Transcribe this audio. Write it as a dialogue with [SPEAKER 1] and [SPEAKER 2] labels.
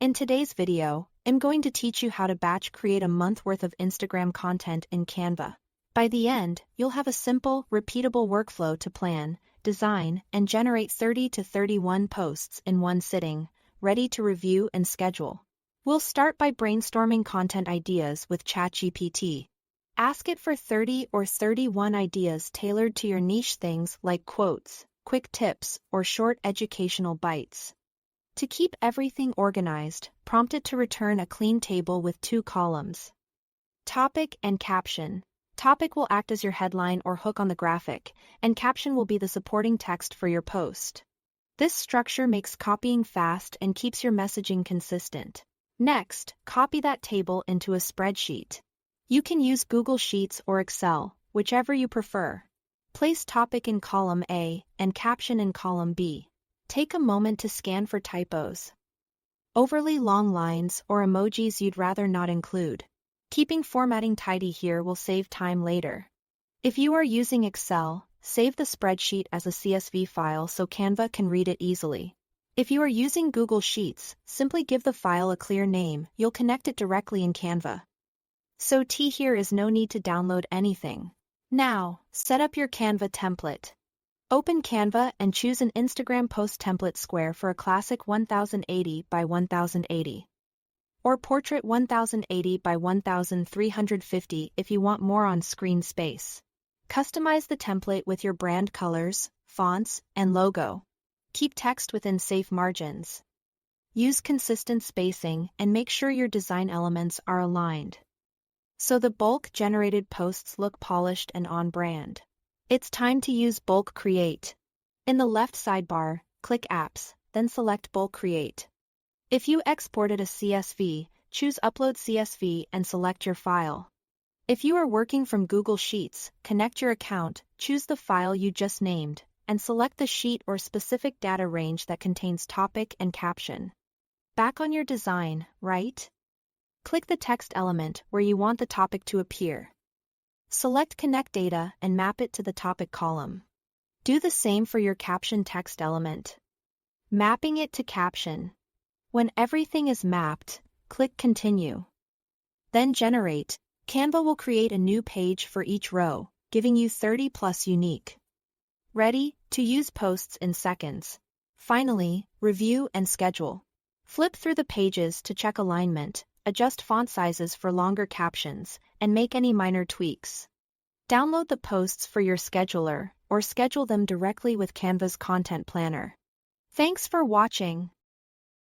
[SPEAKER 1] In today's video, I'm going to teach you how to batch create a month worth of Instagram content in Canva. By the end, you'll have a simple, repeatable workflow to plan, design, and generate 30 to 31 posts in one sitting, ready to review and schedule. We'll start by brainstorming content ideas with ChatGPT. Ask it for 30 or 31 ideas tailored to your niche, things like quotes, quick tips, or short educational bites. To keep everything organized, prompt it to return a clean table with 2 columns. Topic and caption. Topic will act as your headline or hook on the graphic, and caption will be the supporting text for your post. This structure makes copying fast and keeps your messaging consistent. Next, copy that table into a spreadsheet. You can use Google Sheets or Excel, whichever you prefer. Place topic in column A and caption in column B. Take a moment to scan for typos, overly long lines, or emojis you'd rather not include. Keeping formatting tidy here will save time later. If you are using Excel, save the spreadsheet as a CSV file so Canva can read it easily. If you are using Google Sheets, simply give the file a clear name. You'll connect it directly in Canva. So here is no need to download anything. Now, set up your Canva template. Open Canva and choose an Instagram post template square for a classic 1080 by 1080. Or portrait 1080 by 1350 if you want more on-screen space. Customize the template with your brand colors, fonts, and logo. Keep text within safe margins. Use consistent spacing and make sure your design elements are aligned, so the bulk-generated posts look polished and on-brand. It's time to use Bulk Create. In the left sidebar, click Apps, then select Bulk Create. If you exported a CSV, choose Upload CSV and select your file. If you are working from Google Sheets, connect your account, choose the file you just named, and select the sheet or specific data range that contains topic and caption. Back on your design, right? Click the text element where you want the topic to appear. Select Connect Data and map it to the topic column. Do the same for your caption text element. Mapping it to caption. When everything is mapped, click Continue. Then Generate. Canva will create a new page for each row, giving you 30 plus unique. Ready to use posts in seconds. Finally, review and schedule. Flip through the pages to check alignment, adjust font sizes for longer captions, and make any minor tweaks. Download the posts for your scheduler, or schedule them directly with Canva's content planner. Thanks for watching.